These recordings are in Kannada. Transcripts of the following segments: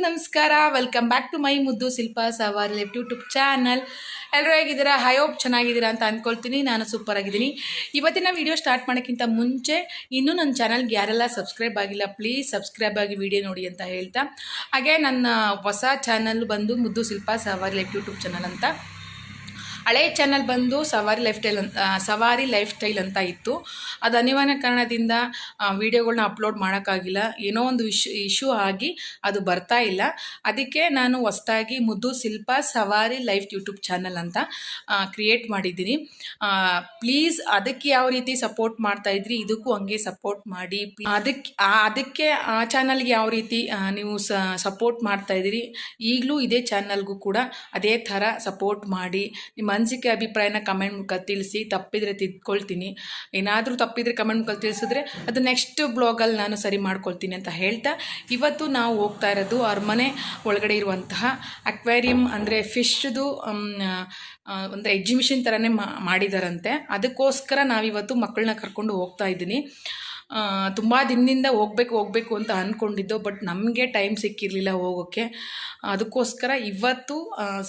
ನಮಸ್ಕಾರ. ವೆಲ್ಕಮ್ ಬ್ಯಾಕ್ ಟು ಮೈ ಮುದ್ದು ಶಿಲ್ಪಾ ಸವಾರಿ ಲೈಫ್ ಯೂಟ್ಯೂಬ್ ಚಾನಲ್. ಎಲ್ಲರೂ ಹೇಗಿದ್ದೀರಾ? ಐ ಹೋಪ್ ಚೆನ್ನಾಗಿದ್ದೀರಾ ಅಂತ ಅಂದ್ಕೊಳ್ತೀನಿ. ನಾನು ಸೂಪರ್ ಆಗಿದ್ದೀನಿ. ಇವತ್ತಿನ ವಿಡಿಯೋ ಸ್ಟಾರ್ಟ್ ಮಾಡೋಕ್ಕಿಂತ ಮುಂಚೆ ಇನ್ನೂ ನನ್ನ ಚಾನಲ್ಗೆ ಯಾರೆಲ್ಲ ಸಬ್ಸ್ಕ್ರೈಬ್ ಆಗಿಲ್ಲ ಪ್ಲೀಸ್ ಸಬ್ಸ್ಕ್ರೈಬ್ ಆಗಿ ವಿಡಿಯೋ ನೋಡಿ ಅಂತ ಹೇಳ್ತಾ, ಹಾಗೆ ನನ್ನ ಹೊಸ ಚಾನಲ್ ಬಂದು ಮುದ್ದು ಶಿಲ್ಪಾ ಸವಾರಿ ಲೈಫ್ ಯೂಟ್ಯೂಬ್ ಚಾನಲ್ ಅಂತ. ಹಳೆಯ ಚಾನಲ್ ಬಂದು ಸವಾರಿ ಲೈಫ್ ಸ್ಟೈಲ್ ಅಂತ ಇತ್ತು. ಅದು ಅನಿವಾರ್ಯ ಕಾರಣದಿಂದ ವೀಡಿಯೋಗಳನ್ನ ಅಪ್ಲೋಡ್ ಮಾಡೋಕ್ಕಾಗಿಲ್ಲ. ಏನೋ ಒಂದು ಇಶ್ಯೂ ಆಗಿ ಅದು ಬರ್ತಾ ಇಲ್ಲ. ಅದಕ್ಕೆ ನಾನು ಹೊಸದಾಗಿ ಮುದ್ದು ಶಿಲ್ಪಾ ಸವಾರಿ ಲೈಫ್ ಯೂಟ್ಯೂಬ್ ಚಾನಲ್ ಅಂತ ಕ್ರಿಯೇಟ್ ಮಾಡಿದ್ದೀನಿ. ಪ್ಲೀಸ್ ಅದಕ್ಕೆ ಯಾವ ರೀತಿ ಸಪೋರ್ಟ್ ಮಾಡ್ತಾಯಿದ್ರಿ ಇದಕ್ಕೂ ಹಂಗೆ ಸಪೋರ್ಟ್ ಮಾಡಿ. ಅದಕ್ಕೆ ಆ ಚಾನಲ್ಗೆ ಯಾವ ರೀತಿ ನೀವು ಸಪೋರ್ಟ್ ಮಾಡ್ತಾಯಿದ್ದೀರಿ ಈಗಲೂ ಇದೇ ಚಾನಲ್ಗೂ ಕೂಡ ಅದೇ ಥರ ಸಪೋರ್ಟ್ ಮಾಡಿ. ನಿಮ್ಮ ಅನಿಸಿಕೆ ಅಭಿಪ್ರಾಯನ ಕಮೆಂಟ್ ಮೂಲಕ ತಿಳಿಸಿ. ತಪ್ಪಿದರೆ ತಿದ್ಕೊಳ್ತೀನಿ. ಏನಾದರೂ ತಪ್ಪಿದರೆ ಕಮೆಂಟ್ ಮೂಲಕ ತಿಳಿಸಿದ್ರೆ ಅದು ನೆಕ್ಸ್ಟ್ ಬ್ಲಾಗಲ್ಲಿ ನಾನು ಸರಿ ಮಾಡ್ಕೊಳ್ತೀನಿ ಅಂತ ಹೇಳ್ತಾ, ಇವತ್ತು ನಾವು ಹೋಗ್ತಾ ಇರೋದು ಅರಮನೆ ಒಳಗಡೆ ಇರುವಂತಹ ಅಕ್ವೇರಿಯಂ, ಅಂದರೆ ಫಿಶ್ದು ಒಂದು ಎಕ್ಸಿಬಿಷನ್ ಥರನೇ ಮಾಡಿದಾರಂತೆ. ಅದಕ್ಕೋಸ್ಕರ ನಾವಿವತ್ತು ಮಕ್ಕಳನ್ನ ಕರ್ಕೊಂಡು ಹೋಗ್ತಾ ಇದ್ದೀನಿ. ತುಂಬ ದಿನದಿಂದ ಹೋಗಬೇಕು ಅಂತ ಅಂದ್ಕೊಂಡಿದ್ದೋ, ಬಟ್ ನಮಗೆ ಟೈಮ್ ಸಿಕ್ಕಿರಲಿಲ್ಲ ಹೋಗೋಕ್ಕೆ. ಅದಕ್ಕೋಸ್ಕರ ಇವತ್ತು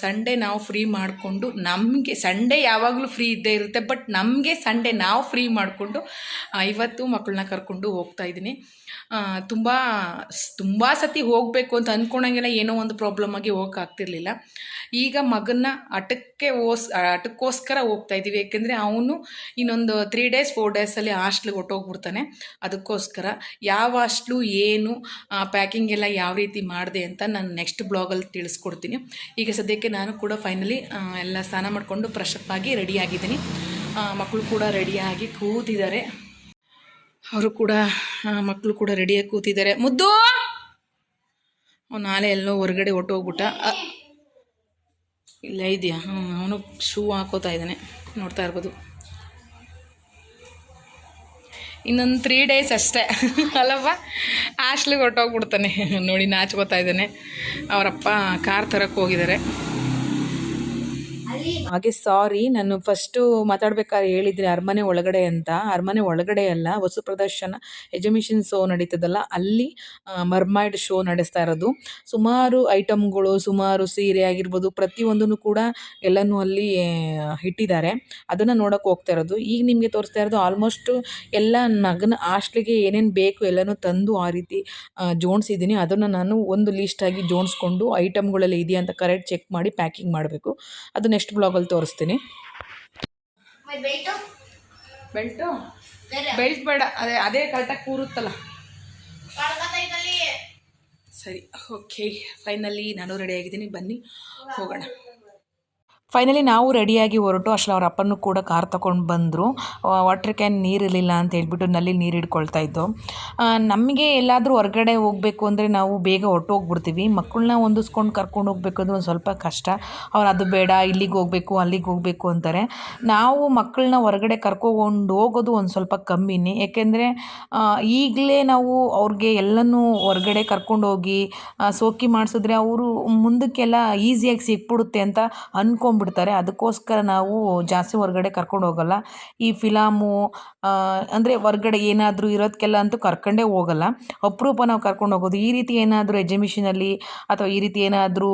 ಸಂಡೇ ನಾವು ಫ್ರೀ ಮಾಡಿಕೊಂಡು, ನಮಗೆ ಸಂಡೇ ಯಾವಾಗಲೂ ಫ್ರೀ ಇದ್ದೇ ಇರುತ್ತೆ, ಬಟ್ ನಮಗೆ ಸಂಡೇ ನಾವು ಫ್ರೀ ಮಾಡಿಕೊಂಡು ಇವತ್ತು ಮಕ್ಕಳನ್ನ ಕರ್ಕೊಂಡು ಹೋಗ್ತಾ ಇದ್ದೀನಿ. ತುಂಬ ಸತಿ ಹೋಗಬೇಕು ಅಂತ ಅಂದ್ಕೊಂಡಂಗೆಲ್ಲ ಏನೋ ಒಂದು ಪ್ರಾಬ್ಲಮ್ ಆಗಿ ಹೋಗೋಕ್ಕಾಗ್ತಿರ್ಲಿಲ್ಲ. ಈಗ ಮಗನ್ನ ಆಟಕ್ಕೋಸ್ಕರ ಹೋಗ್ತಾ ಇದ್ದೀವಿ. ಯಾಕೆಂದರೆ ಅವನು ಇನ್ನೊಂದು 3 days 4 daysಲ್ಲಿ ಹಾಸ್ಟ್ಲಿಗೆ ಹೊಟ್ಟೋಗ್ಬಿಡ್ತಾನೆ. ಅದಕ್ಕೋಸ್ಕರ ಯಾವ ಹಾಸ್ಟ್ಲು ಏನು ಪ್ಯಾಕಿಂಗ್ ಎಲ್ಲ ಯಾವ ರೀತಿ ಮಾಡಿದೆ ಅಂತ ನಾನು ನೆಕ್ಸ್ಟ್ ಬ್ಲಾಗಲ್ಲಿ ತಿಳಿಸ್ಕೊಡ್ತೀನಿ. ಈಗ ಸದ್ಯಕ್ಕೆ ನಾನು ಕೂಡ ಫೈನಲಿ ಎಲ್ಲ ಸ್ನಾನ ಮಾಡಿಕೊಂಡು ಫ್ರೆಶಪ್ ಆಗಿ ರೆಡಿಯಾಗಿದ್ದೀನಿ. ಮಕ್ಕಳು ಕೂಡ ರೆಡಿಯಾಗಿ ಕೂತಿದ್ದಾರೆ. ಮಕ್ಕಳು ಕೂಡ ರೆಡಿಯಾಗಿ ಕೂತಿದ್ದಾರೆ. ಮುದ್ದು ನಾಳೆ ಎಲ್ಲೋ ಹೊರಗಡೆ ಹೊಟ್ಟೋಗ್ಬಿಟ್ಟ. ಇಲ್ಲ ಇದೆಯಾ? ಅವನು ಶೂ ಹಾಕೋತಾ ಇದ್ದಾನೆ, ನೋಡ್ತಾ ಇರ್ಬೋದು. ಇನ್ನೊಂದು 3 days ಅಷ್ಟೇ ಅಲ್ಲವ್ವ, ಹಾಸ್ಟ್ಲಿಗೆ ಹೊಟ್ಟೋಗ್ಬಿಡ್ತಾನೆ. ನೋಡಿ ನಾಚ್ಕೋತಾ ಇದ್ದಾನೆ. ಅವರಪ್ಪ ಕಾರ್ ತರಕ್ಕೆ ಹೋಗಿದ್ದಾರೆ. ಹಾಗೆ ಸಾರಿ, ನಾನು ಫಸ್ಟು ಮಾತಾಡ್ಬೇಕಾದ್ರೆ ಹೇಳಿದರೆ ಅರಮನೆ ಒಳಗಡೆ ಅಂತ. ಅರಮನೆ ಒಳಗಡೆ ಅಲ್ಲ, ವಸ್ತು ಪ್ರದರ್ಶನ ಎಕ್ಸಿಬಿಷನ್ ಶೋ ನಡೀತದಲ್ಲ, ಅಲ್ಲಿ ಮರ್ಮೈಡ್ ಶೋ ನಡೆಸ್ತಾ ಇರೋದು. ಸುಮಾರು ಐಟಮ್ಗಳು, ಸುಮಾರು ಸೀರೆ ಆಗಿರ್ಬೋದು, ಪ್ರತಿಯೊಂದನ್ನು ಕೂಡ ಎಲ್ಲನೂ ಅಲ್ಲಿ ಇಟ್ಟಿದ್ದಾರೆ. ಅದನ್ನು ನೋಡೋಕೆ ಹೋಗ್ತಾ ಇರೋದು. ಈಗ ನಿಮಗೆ ತೋರಿಸ್ತಾ ಇರೋದು ಆಲ್ಮೋಸ್ಟು ಎಲ್ಲ ಮಗನ ಹಾಸ್ಟ್ಲಿಗೆ ಏನೇನು ಬೇಕು ಎಲ್ಲನೂ ತಂದು ಆ ರೀತಿ ಜೋಡಿಸಿದ್ದೀನಿ. ಅದನ್ನು ನಾನು ಒಂದು ಲೀಸ್ಟಾಗಿ ಜೋಡಿಸ್ಕೊಂಡು ಐಟಮ್ಗಳೆಲ್ಲ ಇದೆಯಾ ಅಂತ ಕರೆಕ್ಟ್ ಚೆಕ್ ಮಾಡಿ ಪ್ಯಾಕಿಂಗ್ ಮಾಡಬೇಕು. ಅದು ನೆಕ್ಸ್ಟ್ ಬ್ಲಾಗಲ್ಲಿ ತೋರಿಸ್ತೀನಿ. ಬೆಲ್ಟ್ ಬೇಡ, ಅದೇ ಕರೆಕ್ಟಾಗಿ ಕೂರುತ್ತಲ್ಲ. ಸರಿ, ಓಕೆ. ಫೈನಲಿ ನಾನು ರೆಡಿಯಾಗಿದ್ದೀನಿ, ಬನ್ನಿ ಹೋಗೋಣ. ಫೈನಲಿ ನಾವು ರೆಡಿಯಾಗಿ ಹೊರಟು ಅಷ್ಟರಲ್ಲಿ ಅವ್ರ ಅಪ್ಪನೂ ಕೂಡ ಕಾರ್ ತೊಗೊಂಡು ಬಂದರು. ವಾಟರ್ ಕ್ಯಾನ್ ನೀರಿರಲಿಲ್ಲ ಅಂತ ಹೇಳ್ಬಿಟ್ಟು ನಲ್ಲಿ ನೀರು ಹಿಡ್ಕೊಳ್ತಾ ಇದ್ದೋ. ನಮಗೆ ಎಲ್ಲಾದರೂ ಹೊರಗಡೆ ಹೋಗಬೇಕು ಅಂದರೆ ನಾವು ಬೇಗ ಹೊರಟೋಗ್ಬಿಡ್ತೀವಿ. ಮಕ್ಕಳನ್ನ ಹೊಂದಿಸ್ಕೊಂಡು ಕರ್ಕೊಂಡು ಹೋಗ್ಬೇಕು ಅಂದರೆ ಒಂದು ಸ್ವಲ್ಪ ಕಷ್ಟ. ಅವ್ರು ಅದು ಬೇಡ, ಇಲ್ಲಿಗೆ ಹೋಗಬೇಕು ಅಲ್ಲಿಗೆ ಹೋಗಬೇಕು ಅಂತಾರೆ. ನಾವು ಮಕ್ಕಳನ್ನ ಹೊರಗಡೆ ಕರ್ಕೊಂಡು ಹೋಗೋದು ಒಂದು ಸ್ವಲ್ಪ ಕಮ್ಮಿನೇ. ಏಕೆಂದರೆ ಈಗಲೇ ನಾವು ಅವ್ರಿಗೆ ಎಲ್ಲನೂ ಹೊರಗಡೆ ಕರ್ಕೊಂಡೋಗಿ ಸೋಕಿ ಮಾಡಿಸಿದ್ರೆ ಅವರು ಮುಂದಕ್ಕೆಲ್ಲ ಈಸಿಯಾಗಿ ಸಿಕ್ಬಿಡುತ್ತೆ ಅಂತ ಅಂದ್ಕೊಂಡ್ಬಿಡ್ತಾರೆ. ಅದಕ್ಕೋಸ್ಕರ ನಾವು ಜಾಸ್ತಿ ಹೊರಗಡೆ ಕರ್ಕೊಂಡು ಹೋಗಲ್ಲ. ಈ ಫಿಲಾಮು ಅಂದರೆ ಹೊರಗಡೆ ಏನಾದರೂ ಇರೋದಕ್ಕೆಲ್ಲ ಅಂತೂ ಕರ್ಕೊಂಡೇ ಹೋಗಲ್ಲ. ಅಪರೂಪ ನಾವು ಕರ್ಕೊಂಡು ಹೋಗೋದು. ಈ ರೀತಿ ಏನಾದರೂ ಎಕ್ಸಿಬಿಷನಲ್ಲಿ ಅಥವಾ ಈ ರೀತಿ ಏನಾದರೂ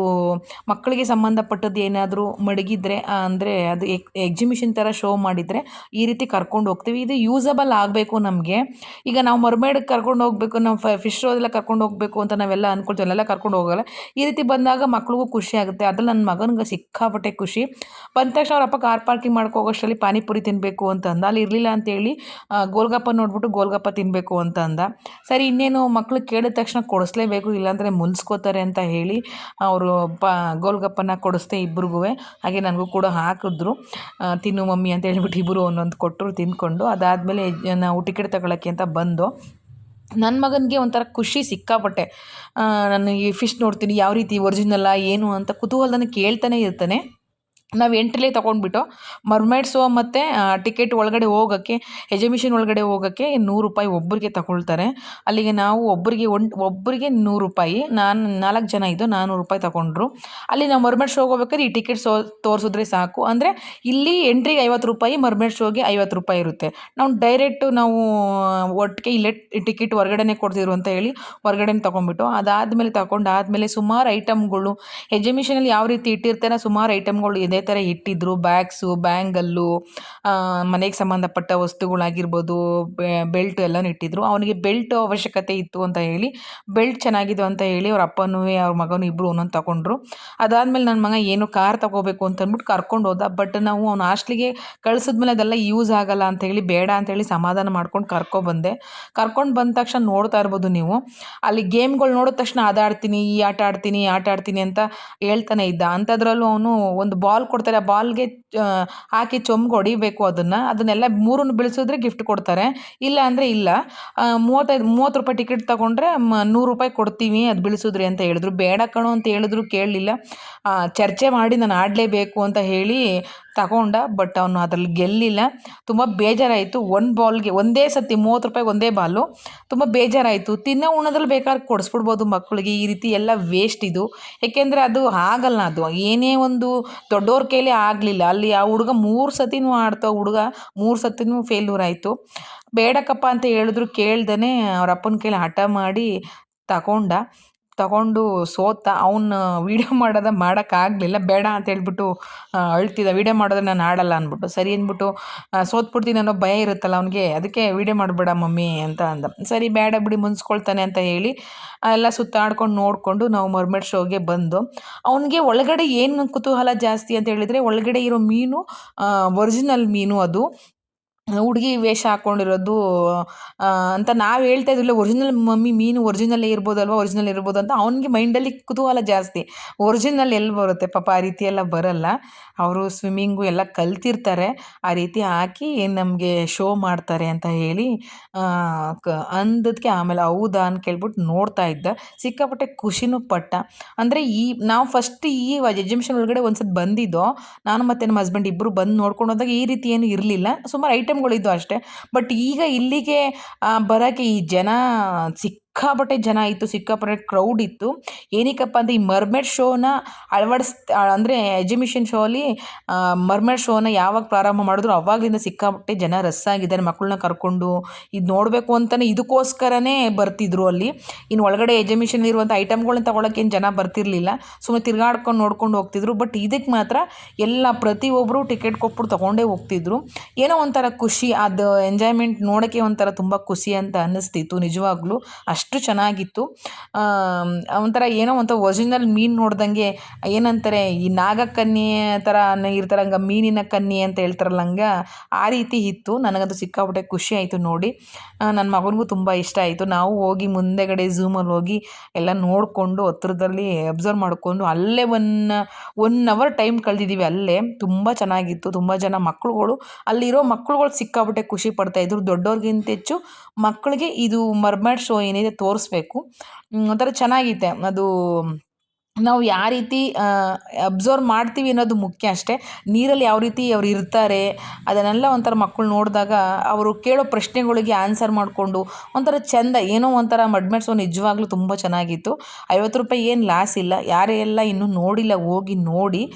ಮಕ್ಕಳಿಗೆ ಸಂಬಂಧಪಟ್ಟದ್ದು ಏನಾದರೂ ಮಡಗಿದ್ರೆ, ಅಂದರೆ ಅದು ಎಕ್ಸಿಬಿಷನ್ ಥರ ಶೋ ಮಾಡಿದರೆ ಈ ರೀತಿ ಕರ್ಕೊಂಡು ಹೋಗ್ತೀವಿ. ಇದು ಯೂಸಬಲ್ ಆಗಬೇಕು ನಮಗೆ. ಈಗ ನಾವು ಮರ್ಮೇಡ್ಗೆ ಕರ್ಕೊಂಡು ಹೋಗಬೇಕು, ನಾವು ಫಿಶ್ ಶೋದೆಲ್ಲ ಕರ್ಕೊಂಡು ಹೋಗಬೇಕು ಅಂತ ನಾವೆಲ್ಲ ಅಂದ್ಕೊಳ್ತೀವಿ, ಅಲ್ಲೆಲ್ಲ ಕರ್ಕೊಂಡು ಹೋಗಲ್ಲ. ಈ ರೀತಿ ಬಂದಾಗ ಮಕ್ಳಿಗೂ ಖುಷಿ ಆಗುತ್ತೆ. ಅದ್ರಲ್ಲಿ ನನ್ನ ಮಗನಿಗೆ ಸಿಕ್ಕಾಪಟ್ಟೆ ಖುಷಿ. ಬಂದ ತಕ್ಷಣ ಅವ್ರ ಅಪ್ಪ ಕಾರ್ ಪಾರ್ಕಿಂಗ್ ಹೋಗೋಷ್ಟರಲ್ಲಿ ಪಾನಿಪುರಿ ತಿನ್ನಬೇಕು ಅಂತ ಅಂದ. ಅಲ್ಲಿ ಇರಲಿಲ್ಲ ಅಂತೇಳಿ ಗೋಲ್ಗಪ್ಪ ನೋಡ್ಬಿಟ್ಟು ಗೋಲ್ಗಪ್ಪ ತಿನ್ನಬೇಕು ಅಂತ ಅಂದ. ಸರಿ, ಇನ್ನೇನು ಮಕ್ಕಳು ಕೇಳಿದ ತಕ್ಷಣ ಕೊಡಿಸ್ಲೇಬೇಕು, ಇಲ್ಲಾಂದರೆ ಮುನ್ಸ್ಕೋತಾರೆ ಅಂತ ಹೇಳಿ ಅವರು ಗೋಲ್ಗಪ್ಪನ ಕೊಡಿಸ್ದೆ ಇಬ್ರಿಗೂ. ಹಾಗೆ ನನಗೂ ಕೂಡ ಹಾಕಿದ್ರು. ತಿನ್ನು ಮಮ್ಮಿ ಅಂತ ಹೇಳ್ಬಿಟ್ಟು ಇಬ್ಬರು ಒಂದೊಂದು ಕೊಟ್ಟರು, ತಿಂದ್ಕೊಂಡು. ಅದಾದಮೇಲೆ ನಾವು ಟಿಕೆಟ್ ತಗೊಳ್ಳೋಕ್ಕೆ ಅಂತ ಬಂದು, ನನ್ನ ಮಗನಿಗೆ ಒಂಥರ ಖುಷಿ ಸಿಕ್ಕಾಪಟ್ಟೆ. ನಾನು ಈ ಫಿಶ್ ನೋಡ್ತೀನಿ ಯಾವ ರೀತಿ ಒರಿಜಿನಲ್ಲ ಏನು ಅಂತ ಕುತೂಹಲದಿಂದ ಕೇಳ್ತಾನೆ ಇರ್ತಾನೆ. ನಾವು ಎಂಟ್ರಿಲೇ ತೊಗೊಂಡ್ಬಿಟ್ಟು ಮರ್ಮೇಡ್ ಶೋ ಮತ್ತು ಟಿಕೆಟ್ ಒಳಗಡೆ ಹೋಗೋಕ್ಕೆ ಎಕ್ಸಿಬಿಷನ್ ಒಳಗಡೆ ಹೋಗೋಕ್ಕೆ ₹100 ಒಬ್ಬರಿಗೆ ತಗೊಳ್ತಾರೆ. ಅಲ್ಲಿಗೆ ನಾವು ಒಬ್ಬರಿಗೆ ₹100, ನಾನು 4 ಜನ ಇದ್ದು ₹400 ತಗೊಂಡ್ರು. ಅಲ್ಲಿ ನಾವು ಮರ್ಮೇಡ್ ಶೋಗೆ ಹೋಗ್ಬೇಕಾದ್ರೆ ಈ ಟಿಕೆಟ್ ತೋರಿಸಿದ್ರೆ ಸಾಕು. ಅಂದರೆ ಇಲ್ಲಿ ಎಂಟ್ರಿಗೆ ₹50, ಮರ್ಮೇಡ್ ಶೋಗೆ ₹50 ಇರುತ್ತೆ. ನಾವು ಒಟ್ಟಿಗೆ ಇಲ್ಲೇ ಟಿಕೆಟ್ ಹೊರಗಡೆನೇ ಕೊಡ್ತಿದ್ರು ಅಂತ ಹೇಳಿ ಹೊರಗಡೆನೇ ತೊಗೊಂಡ್ಬಿಟ್ಟು ತಗೊಂಡಾದ್ಮೇಲೆ ಸುಮಾರು ಐಟಮ್ಗಳು ಎಕ್ಸಿಬಿಷನಲ್ಲಿ ಯಾವ ರೀತಿ ಇಟ್ಟಿರ್ತಾರೆ ಸುಮಾರು ಐಟಮ್ಗಳು ಇದೇ ಥರ ಇಟ್ಟಿದ್ರು. ಬ್ಯಾಗ್ಸು, ಬ್ಯಾಂಗಲ್ಲು, ಮನೆಗೆ ಸಂಬಂಧಪಟ್ಟ ವಸ್ತುಗಳಾಗಿರ್ಬೋದು, ಬೆಲ್ಟು ಎಲ್ಲನೂ ಇಟ್ಟಿದ್ರು. ಅವನಿಗೆ ಬೆಲ್ಟ್ ಅವಶ್ಯಕತೆ ಇತ್ತು ಅಂತ ಹೇಳಿ ಬೆಲ್ಟ್ ಚೆನ್ನಾಗಿದೆ ಅಂತ ಹೇಳಿ ಅವ್ರ ಅಪ್ಪನೂ ಅವ್ರ ಮಗನೂ ಇಬ್ಬರು ಒಂದೊಂದು ತಗೊಂಡ್ರು. ಅದಾದಮೇಲೆ ನನ್ನ ಮಗ ಏನು ಕಾರ್ ತಗೋಬೇಕು ಅಂತ ಅಂದ್ಬಿಟ್ಟು ಕರ್ಕೊಂಡು ಹೋದ. ಬಟ್ ನಾವು ಅವ್ನ ಹಾಸ್ಟ್ಲಿಗೆ ಕಳಿಸಿದ್ಮೇಲೆ ಅದೆಲ್ಲ ಯೂಸ್ ಆಗಲ್ಲ ಅಂತ ಹೇಳಿ ಬೇಡ ಅಂತೇಳಿ ಸಮಾಧಾನ ಮಾಡ್ಕೊಂಡು ಕರ್ಕೊಬಂದೆ. ಕರ್ಕೊಂಡು ಬಂದ ತಕ್ಷಣ ನೋಡ್ತಾ ಇರ್ಬೋದು ನೀವು, ಅಲ್ಲಿ ಗೇಮ್ಗಳು ನೋಡಿದ ತಕ್ಷಣ ಅದಾಡ್ತೀನಿ, ಈ ಆಟ ಆಡ್ತೀನಿ ಅಂತ ಹೇಳ್ತಾನೆ ಇದ್ದ. ಅಂಥದ್ರಲ್ಲೂ ಅವನು ಒಂದು ಬಾಲ್ ಕೊಡ್ತಾರೆ, ಆ ಬಾಲ್ಗೆ ಹಾಕಿ ಚೊಂಬ್ಗೆ ಹೊಡಿಬೇಕು. ಅದನ್ನೆಲ್ಲ ಮೂರನ್ನು ಬೀಳಿಸಿದ್ರೆ ಗಿಫ್ಟ್ ಕೊಡ್ತಾರೆ, ಇಲ್ಲ ಅಂದರೆ ಇಲ್ಲ. ₹30 ಟಿಕೆಟ್ ತೊಗೊಂಡ್ರೆ ₹100 ಕೊಡ್ತೀವಿ ಅದು ಬೀಳಿಸಿದ್ರಿ ಅಂತ ಹೇಳಿದ್ರು. ಬೇಡ ಕಣೋ ಅಂತ ಹೇಳಿದ್ರು, ಕೇಳಲಿಲ್ಲ. ಚರ್ಚೆ ಮಾಡಿ ನಾನು ಆಡಲೇಬೇಕು ಅಂತ ಹೇಳಿ ತಗೊಂಡ. ಬಟ್ ಅವನು ಅದ್ರಲ್ಲಿ ಗೆಲ್ಲಿಲ್ಲ. ತುಂಬ ಬೇಜಾರಾಯಿತು. ಒಂದು ಬಾಲ್ಗೆ ಒಂದೇ ಸತಿ ₹30 ಒಂದೇ ಬಾಲು. ತುಂಬ ಬೇಜಾರಾಯಿತು. ತಿನ್ನೋ ಉಣ್ಣೋದ್ರಲ್ಲಿ ಬೇಕಾದ್ರೆ ಕೊಡಿಸ್ಬಿಡ್ಬೋದು ಮಕ್ಕಳಿಗೆ, ಈ ರೀತಿ ಎಲ್ಲ ವೇಸ್ಟ್ ಇದು. ಏಕೆಂದರೆ ಅದು ಆಗಲ್ಲ. ಅದು ಏನೇ ಒಂದು ದೊಡ್ಡವ್ರ ಕೈಲೇ ಆಗಲಿಲ್ಲ. ಅಲ್ಲಿ ಆ ಹುಡುಗ 3 ಸತಿನೂ ಆಡ್ತಾ ಹುಡುಗ 3 ಸತಿನೂ ಫೇಲ್ಯೂರ್ ಆಯಿತು. ಬೇಡಕ್ಕಪ್ಪ ಅಂತ ಹೇಳಿದ್ರು ಕೇಳ್ದೇ ಅವ್ರ ಅಪ್ಪನ ಕೈಲಿ ಹಠ ಮಾಡಿ ತಗೊಂಡು ಸೋತ. ಅವನು ವೀಡಿಯೋ ಮಾಡೋಕ್ಕಾಗಲಿಲ್ಲ. ಬೇಡ ಅಂತ ಹೇಳ್ಬಿಟ್ಟು ಅಳ್ತಿದ್ದ. ವೀಡಿಯೋ ಮಾಡಿದ್ರೆ ನಾನು ಆಡಲ್ಲ ಅಂದ್ಬಿಟ್ಟು. ಸರಿ ಅಂದ್ಬಿಟ್ಟು ಸೋತ್ಬಿಡ್ತೀನಿ ಅನ್ನೋ ಭಯ ಇರುತ್ತಲ್ಲ ಅವನಿಗೆ, ಅದಕ್ಕೆ ವೀಡಿಯೋ ಮಾಡಬೇಡ ಮಮ್ಮಿ ಅಂತ ಅಂದ. ಸರಿ ಬೇಡ ಬಿಡಿ ಮುನ್ಸ್ಕೊಳ್ತಾನೆ ಅಂತ ಹೇಳಿ ಎಲ್ಲ ಸುತ್ತಾಡ್ಕೊಂಡು ನೋಡಿಕೊಂಡು ನಾವು ಮರ್ಮೇಡ್ ಶೋಗೆ ಬಂದು, ಅವನಿಗೆ ಒಳಗಡೆ ಏನು ಕುತೂಹಲ ಜಾಸ್ತಿ ಅಂತ ಹೇಳಿದರೆ, ಒಳಗಡೆ ಇರೋ ಮೀನು ಒರಿಜಿನಲ್ ಮೀನು, ಅದು ಹುಡುಗಿ ವೇಷ ಹಾಕ್ಕೊಂಡಿರೋದು ಅಂತ ನಾವು ಹೇಳ್ತಾ ಇದ್ದಿಲ್ಲ. ಒರಿಜಿನಲ್ ಮಮ್ಮಿ ಮೀನು ಒರಿಜಿನಲ್ಲೇ ಇರ್ಬೋದು ಅಂತ ಅವನಿಗೆ ಮೈಂಡಲ್ಲಿ ಕುತೂಹಲ ಜಾಸ್ತಿ. ಒರಿಜಿನಲ್ ಎಲ್ಲಿ ಬರುತ್ತೆ ಪಾಪ, ಆ ರೀತಿ ಎಲ್ಲ ಬರಲ್ಲ. ಅವರು ಸ್ವಿಮ್ಮಿಂಗು ಎಲ್ಲ ಕಲ್ತಿರ್ತಾರೆ, ಆ ರೀತಿ ಹಾಕಿ ನಮಗೆ ಶೋ ಮಾಡ್ತಾರೆ ಅಂತ ಹೇಳಿ ಅಂದದಕ್ಕೆ ಆಮೇಲೆ ಹೌದಾ ಅಂತ ಕೇಳ್ಬಿಟ್ಟು ನೋಡ್ತಾ ಇದ್ದ. ಸಿಕ್ಕಾಪಟ್ಟೆ ಖುಷಿನೂ ಪಟ್ಟ. ಅಂದರೆ ನಾವು ಫಸ್ಟ್ ಈ ಎಕ್ಸಿಬಿಷನ್ ಒಳಗಡೆ ಒಂದ್ಸತಿ ಬಂದಿದ್ದೋ, ನಾನು ಮತ್ತು ನಮ್ಮ ಹಸ್ಬೆಂಡ್ ಇಬ್ಬರು ಬಂದು ನೋಡ್ಕೊಂಡು ಹೋದಾಗ ಈ ರೀತಿ ಏನು ಇರಲಿಲ್ಲ, ಸುಮಾರು ಐಟಮ್ಗಳಿದ್ದು ಅಷ್ಟೇ. ಬಟ್ ಈಗ ಇಲ್ಲಿಗೆ ಬರೋಕ್ಕೆ ಈ ಜನ ಸಿಕ್ಕಾಪಟ್ಟೆ ಜನ ಇತ್ತು, ಸಿಕ್ಕಾಪಟ್ಟೆ ಕ್ರೌಡ್ ಇತ್ತು. ಏನಕ್ಕಪ್ಪ ಅಂದರೆ ಈ ಮರ್ಮೇಡ್ ಶೋನ ಅಂದರೆ ಎಕ್ಸಿಬಿಷನ್ ಶೋ ಅಲ್ಲಿ ಮರ್ಮೇಡ್ ಶೋನ ಯಾವಾಗ ಪ್ರಾರಂಭ ಮಾಡಿದ್ರು ಅವಾಗಲಿಂದ ಸಿಕ್ಕಾಪಟ್ಟೆ ಜನ ರಸ್ ಆಗಿದ್ದಾರೆ. ಮಕ್ಕಳನ್ನ ಕರ್ಕೊಂಡು ಇದು ನೋಡಬೇಕು ಅಂತಲೇ ಇದಕ್ಕೋಸ್ಕರನೇ ಬರ್ತಿದ್ರು ಅಲ್ಲಿ. ಇನ್ನು ಒಳಗಡೆ ಎಕ್ಸಿಬಿಷನ್ ಇರುವಂಥ ಐಟಮ್ಗಳನ್ನ ತೊಗೊಳಕ್ಕೆ ಏನು ಜನ ಬರ್ತಿರ್ಲಿಲ್ಲ, ಸುಮ್ಮನೆ ತಿರ್ಗಾಡ್ಕೊಂಡು ನೋಡ್ಕೊಂಡು ಹೋಗ್ತಿದ್ರು. ಬಟ್ ಇದಕ್ಕೆ ಮಾತ್ರ ಪ್ರತಿಯೊಬ್ಬರು ಟಿಕೆಟ್ ಕೊಟ್ಬಿಟ್ಟು ತೊಗೊಂಡೇ ಹೋಗ್ತಿದ್ರು. ಏನೋ ಒಂಥರ ಖುಷಿ, ಅದು ಎಂಜಾಯ್ಮೆಂಟ್ ನೋಡೋಕ್ಕೆ ಒಂಥರ ತುಂಬ ಖುಷಿ ಅಂತ ಅನ್ನಿಸ್ತಿತ್ತು ನಿಜವಾಗ್ಲೂ. ಅಷ್ಟು ಚೆನ್ನಾಗಿತ್ತು. ಒಂಥರ ಏನೋ ಒರಿಜಿನಲ್ ಮೀನು ನೋಡ್ದಂಗೆ, ಏನಂತಾರೆ ಈ ನಾಗಕನ್ಯೆ ಥರ ಇರ್ತಾರೆ ಹಂಗೆ, ಮೀನಿನ ಕನ್ಯೆ ಅಂತ ಹೇಳ್ತಾರಲ್ಲ ಹಂಗೆ, ಆ ರೀತಿ ಇತ್ತು. ನನಗದು ಸಿಕ್ಕಾಪಟ್ಟೆ ಖುಷಿ ಆಯಿತು ನೋಡಿ. ನನ್ನ ಮಗನಿಗೂ ತುಂಬ ಇಷ್ಟ ಆಯಿತು. ನಾವು ಹೋಗಿ ಮುಂದೆಗಡೆ ಝೂಮಲ್ಲಿ ಹೋಗಿ ಎಲ್ಲ ನೋಡಿಕೊಂಡು ಹತ್ರದಲ್ಲಿ ಅಬ್ಸರ್ವ್ ಮಾಡಿಕೊಂಡು ಅಲ್ಲೇ ಒನ್ ಅವರ್ ಟೈಮ್ ಕಳೆದಿದ್ದೀವಿ. ಅಲ್ಲೇ ತುಂಬ ಚೆನ್ನಾಗಿತ್ತು. ತುಂಬ ಜನ ಮಕ್ಕಳುಗಳು, ಅಲ್ಲಿರೋ ಮಕ್ಕಳುಗಳು ಸಿಕ್ಕಾಪಟ್ಟೆ ಖುಷಿ ಪಡ್ತಾಯಿದ್ರು. ದೊಡ್ಡವ್ರಿಗಿಂತ ಹೆಚ್ಚು ಮಕ್ಕಳಿಗೆ ಇದು ಮರ್ಮೇಡ್ ಶೋ ಏನಿದೆ ತೋರಿಸ್ಬೇಕು. ಒಂಥರ ಚೆನ್ನಾಗಿದೆ ಅದು. ನಾವು ಯಾವ ರೀತಿ ಅಬ್ಸರ್ವ್ ಮಾಡ್ತೀವಿ ಅನ್ನೋದು ಮುಖ್ಯ ಅಷ್ಟೇ. ನೀರಲ್ಲಿ ಯಾವ ರೀತಿ ಅವ್ರು ಇರ್ತಾರೆ ಅದನ್ನೆಲ್ಲ ಒಂಥರ ಮಕ್ಕಳು ನೋಡಿದಾಗ ಅವರು ಕೇಳೋ ಪ್ರಶ್ನೆಗಳಿಗೆ ಆನ್ಸರ್ ಮಾಡಿಕೊಂಡು ಒಂಥರ ಚೆಂದ, ಏನೋ ಒಂಥರ ಮರ್ಮೇಡ್ ಶೋ ನಿಜವಾಗ್ಲೂ ತುಂಬ ಚೆನ್ನಾಗಿತ್ತು. ₹50 ಏನು ಲಾಸ್ ಇಲ್ಲ. ಯಾರೆಲ್ಲ ಇನ್ನೂ ನೋಡಿಲ್ಲ ಹೋಗಿ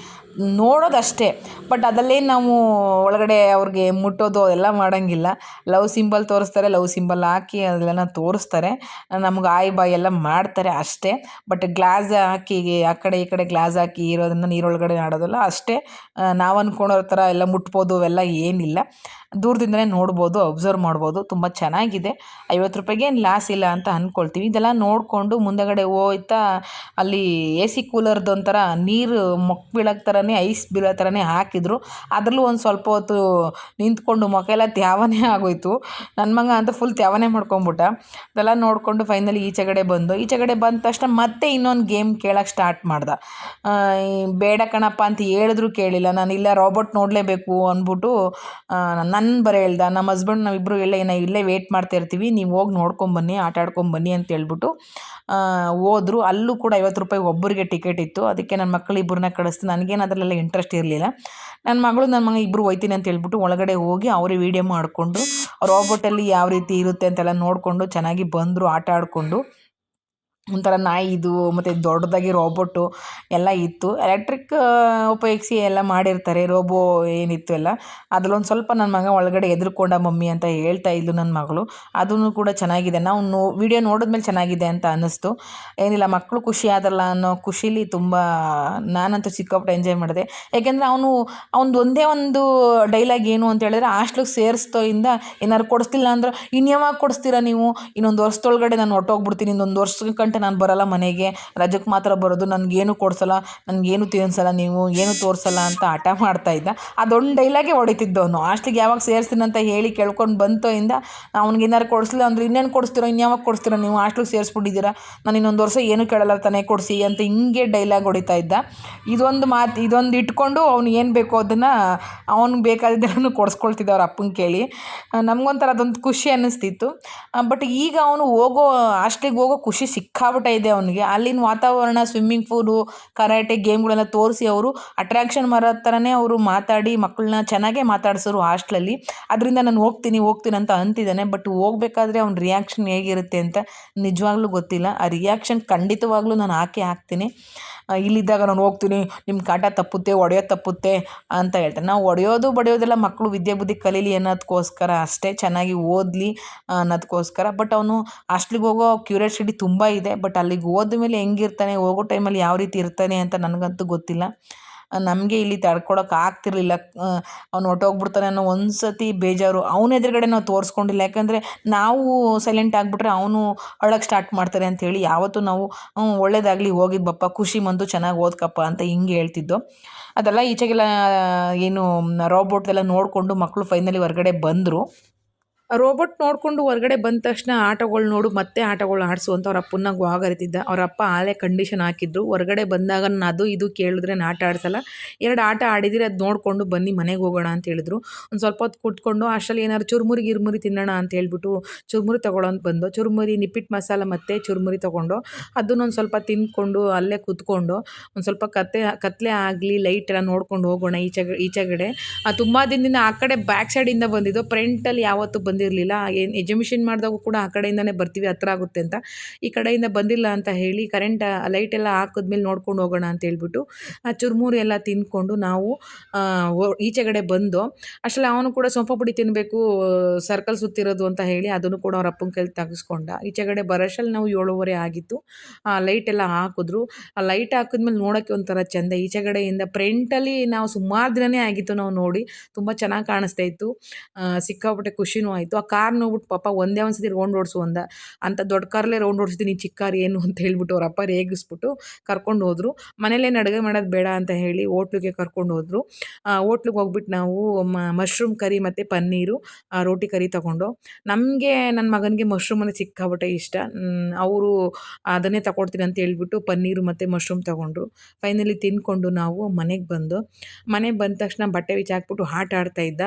ನೋಡೋದಷ್ಟೇ. ಬಟ್ ಅದರಲ್ಲೇನು ನಾವು ಒಳಗಡೆ ಅವ್ರಿಗೆ ಮುಟ್ಟೋದು ಎಲ್ಲ ಮಾಡೋಂಗಿಲ್ಲ. ಲವ್ ಸಿಂಬಲ್ ತೋರಿಸ್ತಾರೆ, ಲವ್ ಸಿಂಬಲ್ ಹಾಕಿ ಅದೆಲ್ಲ ತೋರಿಸ್ತಾರೆ, ನಮ್ಗೆ ಆಯ್ ಬಾಯ್ ಎಲ್ಲ ಮಾಡ್ತಾರೆ ಅಷ್ಟೇ. ಬಟ್ ಗ್ಲಾಸ್ ಹಾಕಿ ಆ ಕಡೆ ಈ ಕಡೆ ಗ್ಲಾಸ್ ಹಾಕಿ ಇರೋದನ್ನು ನೀರೊಳಗಡೆ ಆಡೋದಲ್ಲ ಅಷ್ಟೇ. ನಾವು ಅಂದ್ಕೊಳೋ ಥರ ಎಲ್ಲ ಮುಟ್ಬೋದು ಅವೆಲ್ಲ ಏನಿಲ್ಲ. ದೂರದಿಂದಲೇ ನೋಡ್ಬೋದು, ಅಬ್ಸರ್ವ್ ಮಾಡ್ಬೋದು. ತುಂಬ ಚೆನ್ನಾಗಿದೆ. ₹50 ಏನು ಲಾಸ್ ಇಲ್ಲ ಅಂತ ಅಂದ್ಕೊಳ್ತೀವಿ. ಇದೆಲ್ಲ ನೋಡಿಕೊಂಡು ಮುಂದಗಡೆ ಹೋಯ್ತಾ ಅಲ್ಲಿ AC ಕೂಲರ್ದು ಒಂಥರ ನೀರು ಮೊಕ್ಕ ಬೀಳೋಕ್ಕೆ ಥರನೇ, ಐಸ್ ಬೀಳೋ ಥರನೇ ಹಾಕಿದ್ರು. ಅದರಲ್ಲೂ ಒಂದು ಸ್ವಲ್ಪ ಹೊತ್ತು ನಿಂತ್ಕೊಂಡು ಮೊಕ ಎಲ್ಲ ತ್ಯಾವನೇ ಆಗೋಯ್ತು. ನನ್ನ ಮಗ ಅಂತ ಫುಲ್ ತ್ಯಾವನೇ ಮಾಡ್ಕೊಂಬಿಟ್ಟ. ಅದೆಲ್ಲ ನೋಡಿಕೊಂಡು ಫೈನಲಿ ಈಚೆಗಡೆ ಬಂದ ತಕ್ಷಣ ಮತ್ತೆ ಇನ್ನೊಂದು ಗೇಮ್ ಕೇಳೋಕ್ಕೆ ಸ್ಟಾರ್ಟ್ ಮಾಡ್ದೆ. ಬೇಡ ಕಣಪ್ಪ ಅಂತ ಹೇಳಿದ್ರು ಕೇಳಿಲ್ಲ. ನಾನು ಇಲ್ಲ ರೋಬೋಟ್ ನೋಡಲೇಬೇಕು ಅಂದ್ಬಿಟ್ಟು ನನ್ನ ಬರೀ ಹೇಳ್ದೆ. ನಮ್ಮ ಹಸ್ಬೆಂಡ್ ನಾವಿಬ್ಬರು ಇಲ್ಲೇ ವೇಟ್ ಮಾಡ್ತಾ ಇರ್ತೀವಿ, ನೀವು ಹೋಗಿ ನೋಡ್ಕೊಂಬನ್ನಿ, ಆಟ ಆಡ್ಕೊಂಬನ್ನಿ ಅಂತ ಹೇಳ್ಬಿಟ್ಟು ಹೋದ್ರು. ಅಲ್ಲೂ ಕೂಡ 50 ರೂಪಾಯಿ ಒಬ್ಬರಿಗೆ ಟಿಕೆಟ್ ಇತ್ತು. ಅದಕ್ಕೆ ನನ್ನ ಮಕ್ಕಳು ಇಬ್ಬರನ್ನ ಕಳಿಸ್ತು. ನನಗೇನು ಅದರಲ್ಲೆಲ್ಲ ಇಂಟ್ರೆಸ್ಟ್ ಇರಲಿಲ್ಲ. ನನ್ನ ಮಗಳು ನನ್ನ ಮಗ ಇಬ್ಬರು ಹೋಯ್ತೀನಿ ಅಂತ ಹೇಳ್ಬಿಟ್ಟು ಒಳಗಡೆ ಹೋಗಿ ಅವರೇ ವೀಡಿಯೋ ಮಾಡಿಕೊಂಡು ರೋಬೋಟಲ್ಲಿ ಯಾವ ರೀತಿ ಇರುತ್ತೆ ಅಂತೆಲ್ಲ ನೋಡಿಕೊಂಡು ಚೆನ್ನಾಗಿ ಬಂದರು ಆಟ ಆಡಿಕೊಂಡು. ಒಂಥರ ನಾಯಿ ಇದು ಮತ್ತು ದೊಡ್ಡದಾಗಿ ರೋಬೋಟು ಎಲ್ಲ ಇತ್ತು. ಎಲೆಕ್ಟ್ರಿಕ್ ಉಪಯೋಗಿಸಿ ಎಲ್ಲ ಮಾಡಿರ್ತಾರೆ ರೋಬೋ ಏನಿತ್ತು ಎಲ್ಲ. ಅದರಲ್ಲೊಂದು ಸ್ವಲ್ಪ ನನ್ನ ಮಗ ಒಳಗಡೆ ಹೆದರ್ಕೊಂಡ ಮಮ್ಮಿ ಅಂತ ಹೇಳ್ತಾ ಇದ್ಲು ನನ್ನ ಮಗಳು. ಅದೂ ಕೂಡ ಚೆನ್ನಾಗಿದೆ. ನಾವು ವಿಡಿಯೋ ನೋಡಿದ್ಮೇಲೆ ಚೆನ್ನಾಗಿದೆ ಅಂತ ಅನ್ನಿಸ್ತು. ಏನಿಲ್ಲ, ಮಕ್ಕಳು ಖುಷಿ ಆದಲ್ಲ ಅನ್ನೋ ಖುಷಿಲಿ ತುಂಬ ನಾನಂತೂ ಸಿಕ್ಕಾಪಟ್ಟೆ ಎಂಜಾಯ್ ಮಾಡಿದೆ. ಯಾಕೆಂದರೆ ಅವನದು ಒಂದೇ ಒಂದು ಡೈಲಾಗ್ ಏನು ಅಂತ ಹೇಳಿದ್ರೆ, ಹಾಸ್ಟ್ಲಿಗೆ ಸೇರಿಸ್ತೋಯಿಂದ ಏನಾದ್ರು ಕೊಡಿಸ್ತಿಲ್ಲ ಅಂದ್ರೆ, ಇನ್ಯಾವಾಗ ಕೊಡಿಸ್ತೀರಾ ನೀವು, ಇನ್ನೊಂದು ವರ್ಷದೊಳಗಡೆ ನಾನು ಹೊರ್ಟೋಗ್ಬಿಡ್ತೀನಿ, ಇನ್ನೊಂದು ವರ್ಷಕ್ಕೆ ನಾನು ಬರೋಲ್ಲ ಮನೆಗೆ, ರಜಕ್ಕೆ ಮಾತ್ರ ಬರೋದು, ನನಗೇನು ಕೊಡಿಸಲ್ಲ, ನನಗೇನು ತಿನ್ನಿಸಲ್ಲ, ನೀವು ಏನು ತೋರಿಸಲ್ಲ ಅಂತ ಹಠ ಮಾಡ್ತಾಯಿದ್ದ. ಅದೊಂದು ಡೈಲಾಗೇ ಹೊಡಿತಿದ್ದು ಅವನು. ಹಾಸ್ಟ್ಲಿಗೆ ಯಾವಾಗ ಸೇರಿಸ್ತೀನಿ ಅಂತ ಹೇಳಿ ಕೇಳ್ಕೊಂಡು ಬಂತೋಯಿಂದ ಅವ್ನಿಗೆ ಏನಾರು ಕೊಡಿಸ್ಲಿಲ್ಲ ಅಂದರೆ, ಇನ್ನೇನು ಕೊಡಿಸ್ತೀರೋ, ಇನ್ಯಾವಾಗ ಕೊಡಿಸ್ತೀರೋ, ನೀವು ಹಾಸ್ಟ್ಲಿಗೆ ಸೇರಿಸ್ಬಿಟ್ಟಿದ್ದೀರಾ, ನಾನು ಇನ್ನೊಂದು ವರ್ಷ ಏನೂ ಕೇಳಲ್ಲ ತಾನೇ, ಕೊಡಿಸಿ ಅಂತ ಹಿಂಗೆ ಡೈಲಾಗ್ ಹೊಡಿತಾ ಇದ್ದ. ಇದೊಂದು ಇಟ್ಕೊಂಡು ಅವ್ನು ಏನು ಬೇಕೋ ಅದನ್ನು ಅವ್ನಿಗೆ ಬೇಕಾದಿದ್ದೆಲ್ಲನೂ ಕೊಡಿಸ್ಕೊಳ್ತಿದ್ದ ಅವ್ರ ಅಪ್ಪನ ಕೇಳಿ. ನಮಗೊಂಥರ ಅದೊಂದು ಖುಷಿ ಅನ್ನಿಸ್ತಿತ್ತು. ಬಟ್ ಈಗ ಅವನು ಹಾಸ್ಟ್ಲಿಗೆ ಹೋಗೋ ಖುಷಿ ಸಿಕ್ಕಾಬಿಟ್ಟೆ ಇದೆ ಅವನಿಗೆ. ಅಲ್ಲಿನ ವಾತಾವರಣ, ಸ್ವಿಮ್ಮಿಂಗ್ ಪೂಲು, ಕರಾಟೆ ಗೇಮ್ಗಳೆಲ್ಲ ತೋರಿಸಿ ಅವರು ಅಟ್ರಾಕ್ಷನ್ ಮಾಡೋ ಥರನೇ ಅವರು ಮಾತಾಡಿ ಮಕ್ಕಳನ್ನ ಚೆನ್ನಾಗೇ ಮಾತಾಡ್ಸೋರು ಹಾಸ್ಟ್ಲಲ್ಲಿ. ಅದರಿಂದ ನಾನು ಹೋಗ್ತೀನಿ ಅಂತ ಅಂತಿದ್ದಾನೆ. ಬಟ್ ಹೋಗ್ಬೇಕಾದ್ರೆ ಅವ್ನ ರಿಯಾಕ್ಷನ್ ಹೇಗಿರುತ್ತೆ ಅಂತ ನಿಜವಾಗ್ಲೂ ಗೊತ್ತಿಲ್ಲ. ಆ ರಿಯಾಕ್ಷನ್ ಖಂಡಿತವಾಗ್ಲೂ ನಾನು ಹಾಕ್ತೀನಿ. ಇಲ್ಲಿದ್ದಾಗ ನಾನು ಹೋಗ್ತೀನಿ, ನಿಮ್ಮ ಕಾಟ ತಪ್ಪುತ್ತೆ, ಹೊಡೆಯೋದು ತಪ್ಪುತ್ತೆ ಅಂತ ಹೇಳ್ತಾನೆ. ನಾವು ಹೊಡೆಯೋದು ಬಡಿಯೋದೆಲ್ಲ ಮಕ್ಕಳು ವಿದ್ಯೆ ಬುದ್ಧಿ ಕಲೀಲಿ ಅನ್ನೋದಕ್ಕೋಸ್ಕರ ಅಷ್ಟೇ, ಚೆನ್ನಾಗಿ ಓದಲಿ ಅನ್ನೋದಕ್ಕೋಸ್ಕರ. ಬಟ್ ಅವನು ಹಾಸ್ಟ್ಲಿಗೆ ಹೋಗೋ ಕ್ಯೂರಿಯಾಸಿಟಿ ತುಂಬ ಇದೆ. ಬಟ್ ಅಲ್ಲಿಗೆ ಹೋದ್ಮೇಲೆ ಹೆಂಗಿರ್ತಾನೆ, ಹೋಗೋ ಟೈಮಲ್ಲಿ ಯಾವ ರೀತಿ ಇರ್ತಾನೆ ಅಂತ ನನಗಂತೂ ಗೊತ್ತಿಲ್ಲ. ನಮಗೆ ಇಲ್ಲಿ ತಡ್ಕೊಳಕ್ಕೆ ಆಗ್ತಿರ್ಲಿಲ್ಲ. ಅವ್ನು ಹೊರ್ಟೋಗ್ಬಿಡ್ತಾನೆ ಅನ್ನೋ ಒಂದು ಸತಿ ಬೇಜಾರು. ಅವನ ಎದುರುಗಡೆ ನಾವು ತೋರಿಸ್ಕೊಂಡಿಲ್ಲ. ಯಾಕಂದರೆ ನಾವು ಸೈಲೆಂಟ್ ಆಗಿಬಿಟ್ರೆ ಅವನು ಅಳಕ್ಕೆ ಸ್ಟಾರ್ಟ್ ಮಾಡ್ತಾರೆ ಅಂಥೇಳಿ ಯಾವತ್ತೂ ನಾವು ಒಳ್ಳೇದಾಗಲಿ, ಹೋಗಿದ್ದು ಬಪ್ಪ, ಖುಷಿ ಬಂತು, ಚೆನ್ನಾಗಿ ಓದ್ಕಪ್ಪ ಅಂತ ಹಿಂಗೆ ಹೇಳ್ತಿದ್ದೋ. ಅದೆಲ್ಲ ಈಚೆಗೆಲ್ಲ ಏನು ರೋಬೋಟ್ದೆಲ್ಲ ನೋಡಿಕೊಂಡು ಮಕ್ಕಳು ಫೈನಲಿ ಹೊರಗಡೆ ಬಂದರು. ರೋಬೋಟ್ ನೋಡಿಕೊಂಡು ಹೊರಗಡೆ ಬಂದ ತಕ್ಷಣ ಆಟಗಳು ನೋಡು, ಮತ್ತೆ ಆಟಗಳು ಆಡಿಸು ಅಂತ ಅವ್ರ ಅಪ್ಪನ್ನ ಗೋಗರಿತಿದ್ದ. ಅವ್ರ ಅಪ್ಪ ಆಲೇ ಕಂಡೀಷನ್ ಹಾಕಿದ್ರು, ಹೊರಗಡೆ ಬಂದಾಗ ನಾನು ಅದು ಇದು ಕೇಳಿದ್ರೆ ನಾನು ಆಟ ಆಡಿಸಲ್ಲ, 2 ಆಟ ಆಡಿದಿರಿ, ಅದು ನೋಡಿಕೊಂಡು ಬನ್ನಿ ಮನೆಗೆ ಹೋಗೋಣ ಅಂತ ಹೇಳಿದ್ರು. ಒಂದು ಸ್ವಲ್ಪ ಹೊತ್ತು ಕೂತ್ಕೊಂಡು ಅಷ್ಟರಲ್ಲಿ ಏನಾದ್ರು ಚುರುಮುರಿ ಗಿರ್ಮುರಿ ತಿನ್ನೋಣ ಅಂತ ಹೇಳ್ಬಿಟ್ಟು ಚುರುಮುರಿ ತೊಗೊಳ್ಳೋ ಅಂತ ಬಂದು, ಚುರುಮುರಿ ನಿಪ್ಪಿಟ್ಟು ಮಸಾಲ ಮತ್ತು ಚುರುಮುರಿ ತೊಗೊಂಡು ಅದನ್ನೊಂದು ಸ್ವಲ್ಪ ತಿಂದ್ಕೊಂಡು ಅಲ್ಲೇ ಕೂತ್ಕೊಂಡು ಒಂದು ಸ್ವಲ್ಪ ಕತ್ಲೆ ಆಗಲಿ ಲೈಟ್ ಎಲ್ಲ ನೋಡ್ಕೊಂಡು ಹೋಗೋಣ ಈಚೆಗಡೆ. ತುಂಬ ದಿನದಿಂದ ಆ ಕಡೆ ಬ್ಯಾಕ್ ಸೈಡಿಂದ ಬಂದಿದ್ದು, ಫ್ರಂಟಲ್ಲಿ ಯಾವತ್ತೂ ಬಂದಿರಲಿಲ್ಲ. ಏನು ಎಜುಮಿಷನ್ ಮಾಡಿದಾಗೂ ಕೂಡ ಆ ಕಡೆಯಿಂದನೇ ಬರ್ತೀವಿ, ಹತ್ರ ಆಗುತ್ತೆ ಅಂತ. ಈ ಕಡೆಯಿಂದ ಬಂದಿಲ್ಲ ಅಂತ ಹೇಳಿ ಲೈಟ್ ಎಲ್ಲ ಹಾಕಿದ್ಮೇಲೆ ನೋಡ್ಕೊಂಡು ಹೋಗೋಣ ಅಂತ ಹೇಳ್ಬಿಟ್ಟು ಆ ಚುರುಮುರಿ ಎಲ್ಲ ತಿಂದ್ಕೊಂಡು ನಾವು ಈಚೆಗಡೆ ಬಂದು, ಅಷ್ಟರಲ್ಲಿ ಅವನು ಕೂಡ ಸೊಂಪ ಪುಡಿ ತಿನ್ನಬೇಕು, ಸರ್ಕಲ್ ಸುತ್ತಿರೋದು ಅಂತ ಹೇಳಿ ಅದನ್ನು ಕೂಡ ಅವ್ರ ಅಪ್ಪನ ಕೈಲಿ ತೆಗೆಸ್ಕೊಂಡ. ಈಚೆಗಡೆ ಬರೋಷ್ಟರಲ್ಲಿ ನಾವು 7:30 ಆಗಿತ್ತು. ಲೈಟ್ ಎಲ್ಲ ಹಾಕಿದ್ರು. ಆ ಲೈಟ್ ಹಾಕಿದ್ಮೇಲೆ ನೋಡೋಕ್ಕೆ ಒಂಥರ ಚೆಂದ. ಈಚೆಗಡೆಯಿಂದ ಫ್ರಂಟಲ್ಲಿ ನಾವು ಸುಮಾರು ದಿನವೇ ಆಗಿತ್ತು ನಾವು ನೋಡಿ, ತುಂಬ ಚೆನ್ನಾಗಿ ಕಾಣಿಸ್ತಾ ಇತ್ತು. ಸಿಕ್ಕಾಪಟ್ಟೆ ಖುಷಿನೂ ಆಯಿತು. ಆ ಕಾರ್ ನೋಡ್ಬಿಟ್ಟು ಪಾಪ ಒಂದೇ ಒಂದು ಸತಿ ರೌಂಡ್ ಓಡಿಸು ಅಂತ ದೊಡ್ಡ ಕಾರಲ್ಲೇ ರೌಂಡ್ ಓಡಿಸ್ತೀನಿ, ಚಿಕ್ಕ ಕಾರ್ ಏನು ಅಂತ ಹೇಳ್ಬಿಟ್ಟು ಅವ್ರ ಅಪ್ಪ ರೇಗಿಸ್ಬಿಟ್ಟು ಕರ್ಕೊಂಡು ಹೋದರು. ಮನೇಲೇನು ಅಡುಗೆ ಮಾಡೋದು ಬೇಡ ಅಂತ ಹೇಳಿ ಹೋಟ್ಲಿಗೆ ಕರ್ಕೊಂಡು ಹೋದರು. ಹೋಟ್ಲಿಗೆ ಹೋಗ್ಬಿಟ್ಟು ನಾವು ಮಶ್ರೂಮ್ ಕರಿ ಮತ್ತು ಪನ್ನೀರು ರೋಟಿ ಕರಿ ತೊಗೊಂಡು, ನನ್ನ ಮಗನಿಗೆ ಮಶ್ರೂಮ್ ಅಂದರೆ ಸಿಕ್ಕಾಪಟ್ಟೆ ಇಷ್ಟ. ಅವರು ಅದನ್ನೇ ತಗೊಳ್ತೀನಿ ಅಂತ ಹೇಳ್ಬಿಟ್ಟು ಪನ್ನೀರು ಮತ್ತು ಮಶ್ರೂಮ್ ತೊಗೊಂಡ್ರು. ಫೈನಲಿ ತಿಂದ್ಕೊಂಡು ನಾವು ಮನೆಗೆ ಬಂದ ತಕ್ಷಣ ಬಟ್ಟೆ ಬಿಚ್ಚಾಕ್ಬಿಟ್ಟು ಆಟ ಆಡ್ತಾ ಇದ್ದ.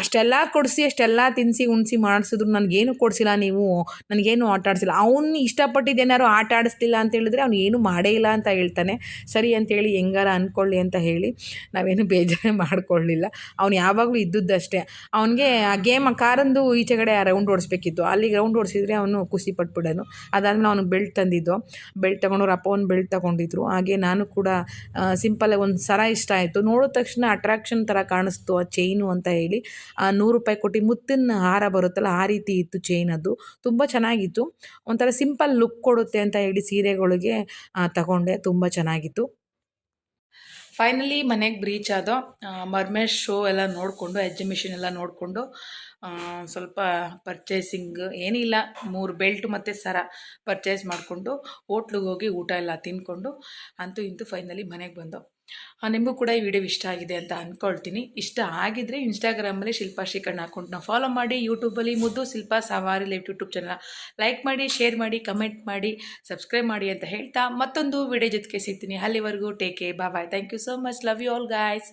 ಅಷ್ಟೆಲ್ಲ ಕೊಡಿಸಿ ಅಷ್ಟೆಲ್ಲ ತಿನ್ನಿಸಿ ಉಣಿಸಿ ಮಾಡಿಸಿದ್ರು ನನಗೇನು ಕೊಡಿಸಿಲ್ಲ ನೀವು, ನನಗೇನು ಆಟ ಆಡಿಸಿಲ್ಲ. ಅವ್ನು ಇಷ್ಟಪಟ್ಟಿದ್ದೇನಾದ್ರು ಆಟ ಆಡಿಸ್ಲಿಲ್ಲ ಅಂತ ಹೇಳಿದ್ರೆ ಅವ್ನು ಏನೂ ಮಾಡೇ ಇಲ್ಲ ಅಂತ ಹೇಳ್ತಾನೆ. ಸರಿ ಅಂತೇಳಿ ಹೆಂಗಾರ ಅಂದ್ಕೊಳ್ಳಿ ಅಂತ ಹೇಳಿ ನಾವೇನು ಬೇಜಾರೇ ಮಾಡ್ಕೊಳ್ಳಿಲ್ಲ. ಅವ್ನು ಯಾವಾಗಲೂ ಇದ್ದದ್ದಷ್ಟೇ. ಅವನಿಗೆ ಆ ಕಾರಂದು ಈಚೆಗಡೆ ರೌಂಡ್ ಓಡಿಸ್ಬೇಕಿತ್ತು, ಅಲ್ಲಿಗೆ ರೌಂಡ್ ಓಡಿಸಿದ್ರೆ ಅವನು ಖುಷಿ ಪಟ್ಬಿಡೋನು. ಅದಾದಮೇಲೆ ಅವನು ಬೆಲ್ಟ್ ತಂದಿದ್ದು, ಬೆಲ್ಟ್ ತೊಗೊಂಡವ್ರು ಅಪ್ಪ ಒಂದು ಬೆಲ್ಟ್ ತೊಗೊಂಡಿದ್ರು. ಹಾಗೆ ನಾನು ಕೂಡ ಸಿಂಪಲ್ಲಾಗಿ ಒಂದು ಸರ ಇಷ್ಟ ಆಯಿತು. ನೋಡಿದ ತಕ್ಷಣ ಅಟ್ರಾಕ್ಷನ್ ಥರ ಕಾಣಿಸ್ತು ಆ ಚೈನು ಅಂತ ಹೇಳಿ 100 ರೂಪಾಯಿ ಕೊಟ್ಟು ಮುತ್ತಿನ ಹಾರ ಬರುತ್ತಲ್ಲ ಆ ರೀತಿ ಇತ್ತು ಚೈನ್. ಅದು ತುಂಬ ಚೆನ್ನಾಗಿತ್ತು. ಒಂಥರ ಸಿಂಪಲ್ ಲುಕ್ ಕೊಡುತ್ತೆ ಅಂತ ಹೇಳಿ ಸೀರೆಗಳಿಗೆ ತಗೊಂಡೆ. ತುಂಬ ಚೆನ್ನಾಗಿತ್ತು. ಫೈನಲಿ ಮನೆಗೆ ರೀಚ್ ಆದೋ. ಮರ್ಮೇಡ್ ಶೋ ಎಲ್ಲ ನೋಡಿಕೊಂಡು, ಎಕ್ಸಿಬಿಷನ್ ಎಲ್ಲ ನೋಡಿಕೊಂಡು ಸ್ವಲ್ಪ ಪರ್ಚೇಸಿಂಗ್ ಏನಿಲ್ಲ, 3 ಬೆಲ್ಟ್ ಮತ್ತು ಸರ ಪರ್ಚೇಸ್ ಮಾಡಿಕೊಂಡು ಹೋಟ್ಲಿಗೆ ಹೋಗಿ ಊಟ ಎಲ್ಲ ತಿಂದ್ಕೊಂಡು ಅಂತೂ ಇಂತೂ ಫೈನಲಿ ಮನೆಗೆ ಬಂದೋ. ನಿಮಗೂ ಕೂಡ ಈ ವಿಡಿಯೋ ಇಷ್ಟ ಆಗಿದೆ ಅಂತ ಅಂದ್ಕೊಳ್ತೀನಿ. ಇಷ್ಟ ಆಗಿದ್ದರೆ ಇನ್ಸ್ಟಾಗ್ರಾಮಲ್ಲಿ ಶಿಲ್ಪಾ ಶ್ರೀಕರ್ಣ ಅಕೌಂಟ್ನ ಫಾಲೋ ಮಾಡಿ, ಯೂಟ್ಯೂಬಲ್ಲಿ ಮುದ್ದು ಶಿಲ್ಪಾ ಸವಾರಿ ಲೈವ್ ಯೂಟ್ಯೂಬ್ ಚಾನಲ್ ಲೈಕ್ ಮಾಡಿ, ಶೇರ್ ಮಾಡಿ, ಕಮೆಂಟ್ ಮಾಡಿ, ಸಬ್ಸ್ಕ್ರೈಬ್ ಮಾಡಿ ಅಂತ ಹೇಳ್ತಾ ಮತ್ತೊಂದು ವಿಡಿಯೋ ಜೊತೆಗೆ ಸಿಗ್ತೀನಿ. ಅಲ್ಲಿವರೆಗೂ take care, bye. Thank you so much. Love you all guys.